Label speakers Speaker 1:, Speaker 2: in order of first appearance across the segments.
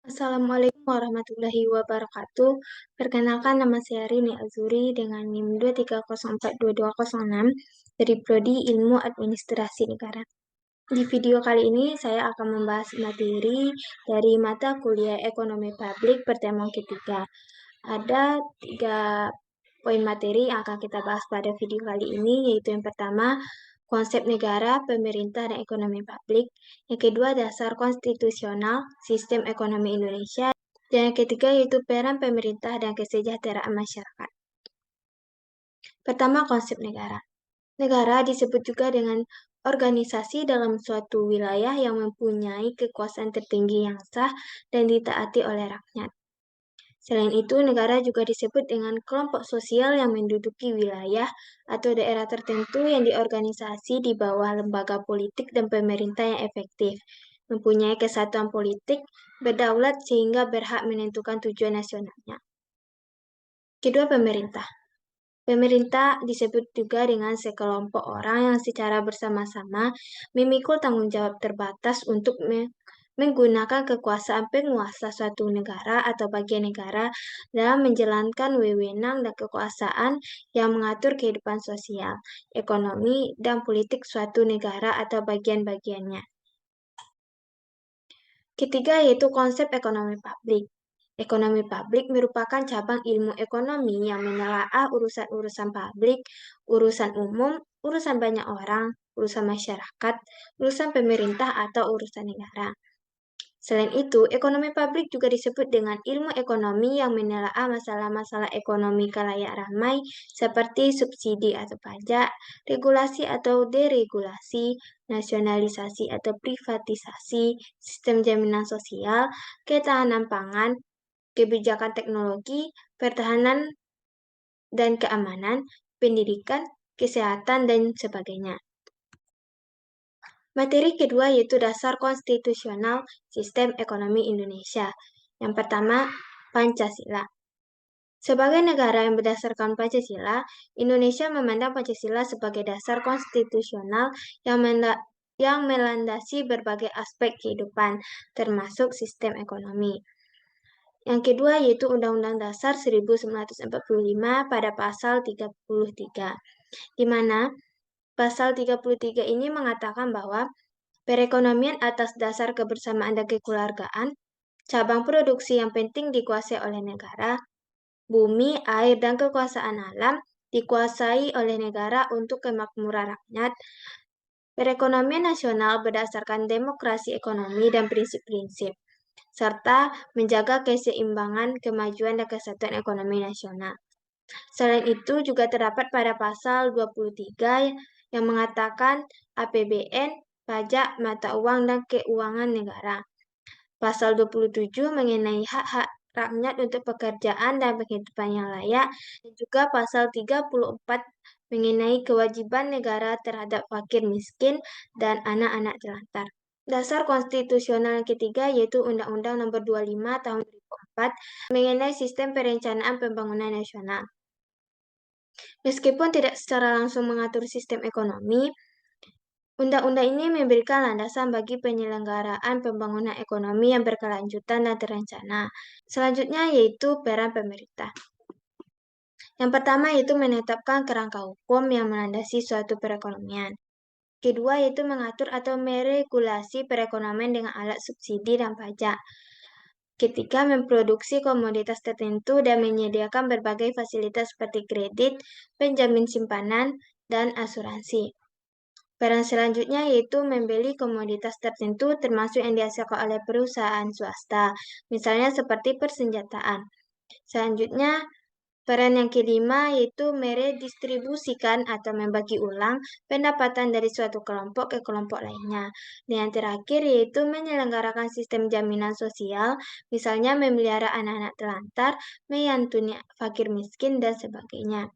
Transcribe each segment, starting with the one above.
Speaker 1: Assalamualaikum warahmatullahi wabarakatuh. Perkenalkan nama saya Rini Azuri dengan NIM 2304226 dari Prodi Ilmu Administrasi Negara. Di video kali ini saya akan membahas materi dari mata kuliah Ekonomi Publik pertemuan ketiga. Ada 3 poin materi yang akan kita bahas pada video kali ini, yaitu yang pertama, konsep negara, pemerintah, dan ekonomi publik. Yang kedua, dasar konstitusional sistem ekonomi Indonesia. Dan yang ketiga, yaitu peran pemerintah dan kesejahteraan masyarakat. Pertama, konsep negara. Negara disebut juga dengan organisasi dalam suatu wilayah yang mempunyai kekuasaan tertinggi yang sah dan ditaati oleh rakyat. Selain itu, negara juga disebut dengan kelompok sosial yang menduduki wilayah atau daerah tertentu yang diorganisasi di bawah lembaga politik dan pemerintah yang efektif, mempunyai kesatuan politik, berdaulat sehingga berhak menentukan tujuan nasionalnya. Kedua, pemerintah. Pemerintah disebut juga dengan sekelompok orang yang secara bersama-sama memikul tanggung jawab terbatas untuk menggunakan kekuasaan penguasa suatu negara atau bagian negara dalam menjalankan wewenang dan kekuasaan yang mengatur kehidupan sosial, ekonomi, dan politik suatu negara atau bagian-bagiannya. Ketiga, yaitu konsep ekonomi publik. Ekonomi publik merupakan cabang ilmu ekonomi yang menelaah urusan-urusan publik, urusan umum, urusan banyak orang, urusan masyarakat, urusan pemerintah, atau urusan negara. Selain itu, ekonomi publik juga disebut dengan ilmu ekonomi yang menelaah masalah-masalah ekonomi khalayak ramai seperti subsidi atau pajak, regulasi atau deregulasi, nasionalisasi atau privatisasi, sistem jaminan sosial, ketahanan pangan, kebijakan teknologi, pertahanan dan keamanan, pendidikan, kesehatan, dan sebagainya. Materi kedua yaitu dasar konstitusional sistem ekonomi Indonesia. Yang pertama, Pancasila. Sebagai negara yang berdasarkan Pancasila, Indonesia memandang Pancasila sebagai dasar konstitusional yang melandasi berbagai aspek kehidupan, termasuk sistem ekonomi. Yang kedua yaitu Undang-Undang Dasar 1945 pada pasal 33, di mana pasal 33 ini mengatakan bahwa perekonomian atas dasar kebersamaan dan kekeluargaan, cabang produksi yang penting dikuasai oleh negara, bumi, air, dan kekuasaan alam dikuasai oleh negara untuk kemakmuran rakyat, perekonomian nasional berdasarkan demokrasi ekonomi dan prinsip-prinsip, serta menjaga keseimbangan, kemajuan, dan kesatuan ekonomi nasional. Selain itu juga terdapat pada pasal 23 yang mengatakan APBN, pajak, mata uang, dan keuangan negara. Pasal 27 mengenai hak-hak rakyat untuk pekerjaan dan penghidupan yang layak, dan juga pasal 34 mengenai kewajiban negara terhadap fakir miskin dan anak-anak terlantar. Dasar konstitusional yang ketiga yaitu Undang-Undang Nomor 25 Tahun 2004 mengenai sistem perencanaan pembangunan nasional. Meskipun tidak secara langsung mengatur sistem ekonomi, undang-undang ini memberikan landasan bagi penyelenggaraan pembangunan ekonomi yang berkelanjutan dan terencana. Selanjutnya yaitu peran pemerintah. Yang pertama yaitu menetapkan kerangka hukum yang melandasi suatu perekonomian. Kedua yaitu mengatur atau meregulasi perekonomian dengan alat subsidi dan pajak. Ketiga, memproduksi komoditas tertentu dan menyediakan berbagai fasilitas seperti kredit, penjamin simpanan, dan asuransi. Peran selanjutnya yaitu membeli komoditas tertentu termasuk yang dihasilkan oleh perusahaan swasta, misalnya seperti persenjataan. Selanjutnya, peran yang kelima yaitu meredistribusikan atau membagi ulang pendapatan dari suatu kelompok ke kelompok lainnya. Dan yang terakhir yaitu menyelenggarakan sistem jaminan sosial, misalnya memelihara anak-anak terlantar, menyantuni fakir miskin, dan sebagainya.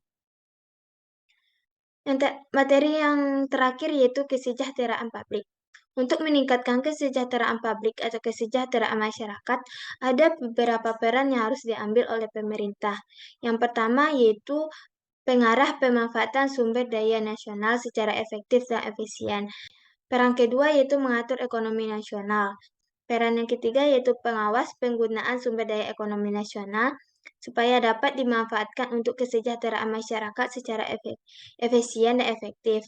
Speaker 1: Materi yang terakhir yaitu kesejahteraan publik. Untuk meningkatkan kesejahteraan publik atau kesejahteraan masyarakat, ada beberapa peran yang harus diambil oleh pemerintah. Yang pertama yaitu pengarah pemanfaatan sumber daya nasional secara efektif dan efisien. Peran kedua yaitu mengatur ekonomi nasional. Peran yang ketiga yaitu pengawas penggunaan sumber daya ekonomi nasional supaya dapat dimanfaatkan untuk kesejahteraan masyarakat secara efisien dan efektif.